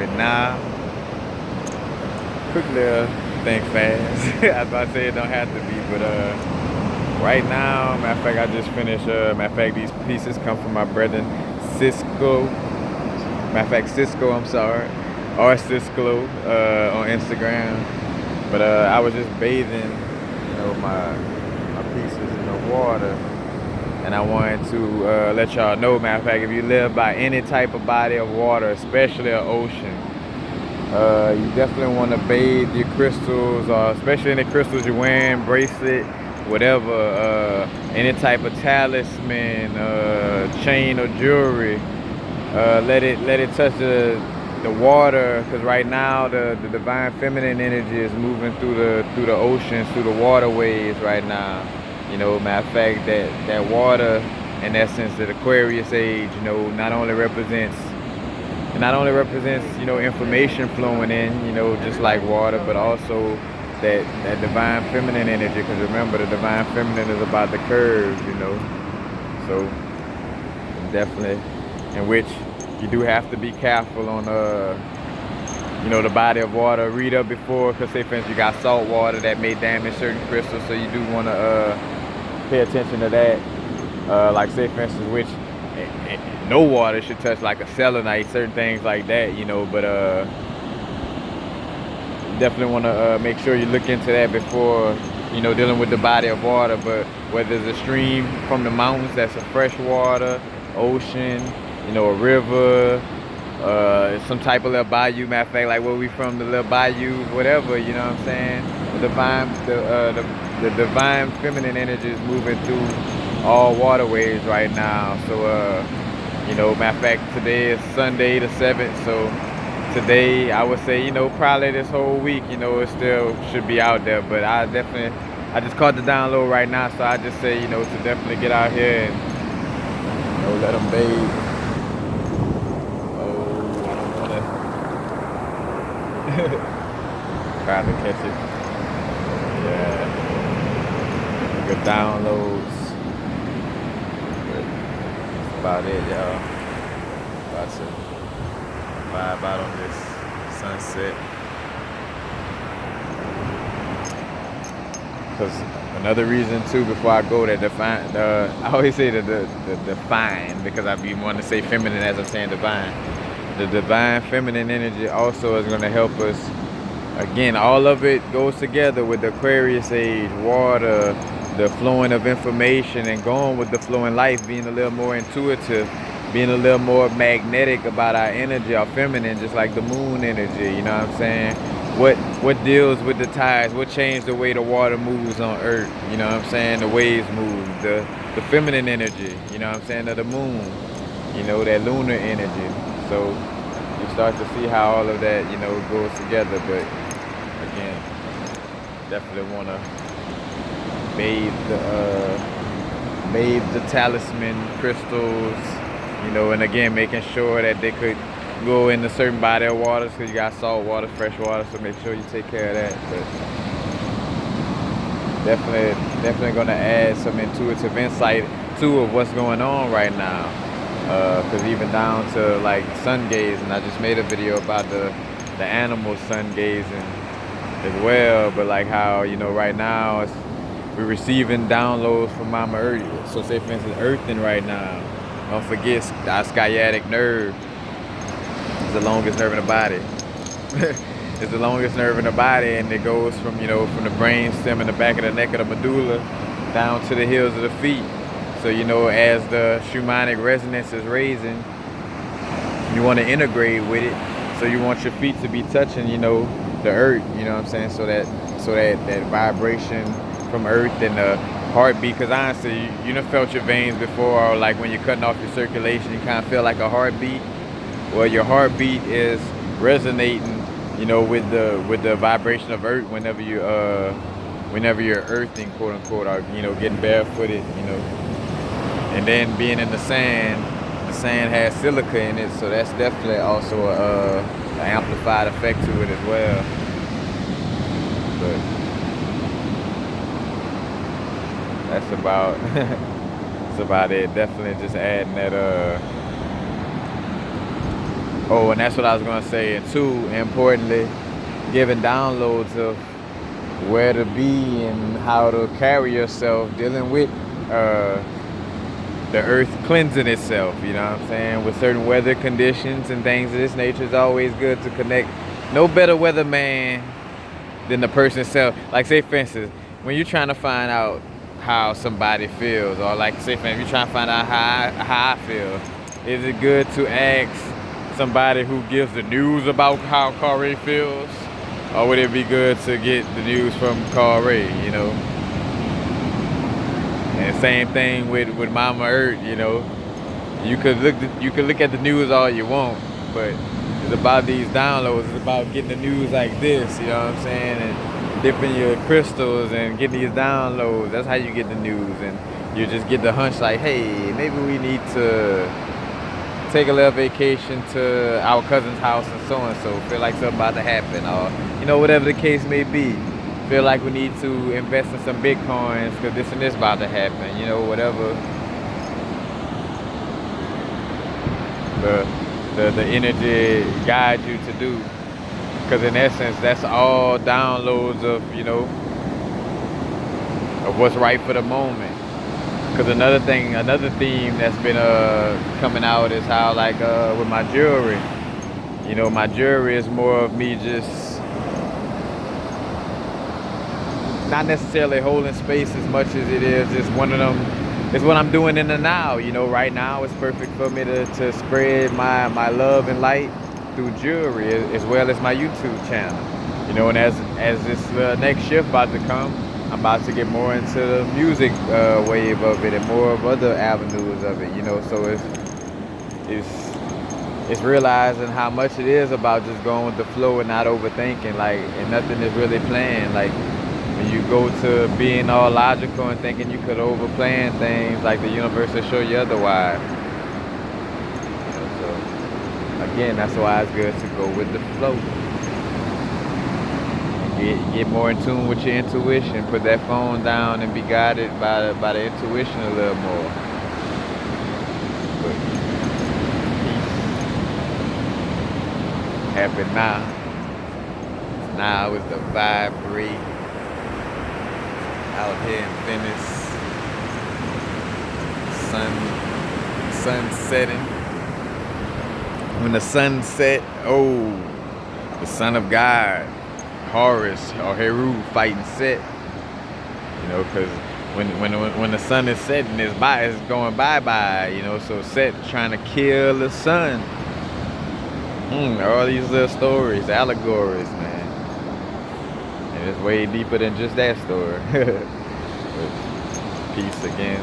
it now. Quick little think fast. I was about to say it don't have to be, but right now, matter of fact, I just finished. Matter of fact, these pieces come from my brother Cisco. Matter of fact, Cisco. I'm sorry, or Cisco on Instagram. But I was just bathing, my pieces in the water, and I wanted to let y'all know. Matter of fact, if you live by any type of body of water, especially an ocean, you definitely want to bathe your crystals, especially any crystals you're wearing, bracelet, whatever, any type of talisman, chain or jewelry. Let it touch the water, because right now the divine feminine energy is moving through the oceans, through the waterways right now. Matter of fact, that water, in essence, the Aquarius age, not only represents information flowing in, just like water, but also that divine feminine energy. Because remember, the divine feminine is about the curves. So definitely, in which you do have to be careful on the body of water. Read up before, because say for instance you got salt water that may damage certain crystals, so you do want to pay attention to that. Like say for instance, which no water should touch, like a selenite, certain things like that, but you definitely want to make sure you look into that before dealing with the body of water. But whether it's a stream from the mountains that's a fresh water, ocean, a river, some type of little bayou, matter of fact, like where we from, the little bayou, whatever, you know what I'm saying? The divine feminine energy is moving through all waterways right now. So matter of fact, today is Sunday the 7th, so today I would say, probably this whole week, it still should be out there. But I just caught the download right now, so I just say, to definitely get out here and let them bathe. Oh, I don't wanna try to catch it. Yeah, good downloads. That's about it, y'all. About to vibe out on this sunset. Because another reason too, before I go, that I always say that the define, because I be wanting to say feminine as I'm saying divine. The divine feminine energy also is going to help us. Again, all of it goes together with the Aquarius age, water, the flowing of information, and going with the flow in life, being a little more intuitive, being a little more magnetic about our energy, our feminine, just like the moon energy, you know what I'm saying? What deals with the tides, what changed the way the water moves on earth, you know what I'm saying? The waves move, the feminine energy, you know what I'm saying, of the moon, that lunar energy. So you start to see how all of that, goes together. But again, definitely want to bathe the talisman crystals, and again making sure that they could go into certain body of waters, because you got salt water, fresh water, so make sure you take care of that. But definitely gonna add some intuitive insight to of what's going on right now, because even down to like sun gazing, I just made a video about the animals sun gazing as well. But like how right now we're receiving downloads from Mama Earth. So say for instance earthing right now, don't forget our sciatic nerve. It's the longest nerve in the body. It's the longest nerve in the body, and it goes from from the brain stem in the back of the neck of the medulla down to the heels of the feet. So as the shamanic resonance is raising, you want to integrate with it. So you want your feet to be touching the earth, you know what I'm saying? So that vibration from earth and the heartbeat. Because honestly, you done felt your veins before, or like when you're cutting off your circulation, you kind of feel like a heartbeat. Well, your heartbeat is resonating, with the vibration of earth whenever you're earthing, quote unquote, or getting barefooted, and then being in the sand. The sand has silica in it, so that's definitely also an amplified effect to it as well. But that's about it. Definitely just adding Oh, and that's what I was gonna say. And two, importantly, giving downloads of where to be and how to carry yourself, dealing with uh, the earth cleansing itself. You know what I'm saying? With certain weather conditions and things of this nature, it's always good to connect. No better weatherman than the person itself. Like, say for instance, when you're trying to find out how somebody feels, or like say for instance, you're trying to find out how I feel, is it good to ask somebody who gives the news about how Corey feels, or would it be good to get the news from Corey? You know. And same thing with Mama Earth. You know, you could look at the news all you want, but it's about these downloads. It's about getting the news like this. You know what I'm saying? And dipping your crystals and getting these downloads. That's how you get the news, and you just get the hunch like, hey, maybe we need to take a little vacation to our cousin's house and so. Feel like something about to happen, or you know, whatever the case may be. Feel like we need to invest in some bitcoins because this and this about to happen. You know, whatever the energy guides you to do. Because in essence, that's all downloads of, you know, of what's right for the moment. Because another theme that's been coming out is how, like, with my jewelry, you know, my jewelry is more of me just not necessarily holding space as much as it is just one of them. It's what I'm doing in the now. You know, right now it's perfect for me to spread my love and light through jewelry as well as my YouTube channel. You know, and as this next shift about to come, I'm about to get more into the music wave of it and more of other avenues of it. You know, so it's realizing how much it is about just going with the flow and not overthinking. Like, and nothing is really planned. Like, when you go to being all logical and thinking you could overplan things, like the universe will show you otherwise. You know, so again, that's why it's good to go with the flow. Get more in tune with your intuition. Put that phone down and be guided by the intuition a little more. But peace happen now. Now is the vibrate. Out here in Venice, sun setting. When the sun set, oh, the son of God, Horus or Heru fighting Set. You know, because when the sun is setting, it's going bye. You know, so Set trying to kill the sun. All these little stories, allegories, man. It's way deeper than just that story. Peace again.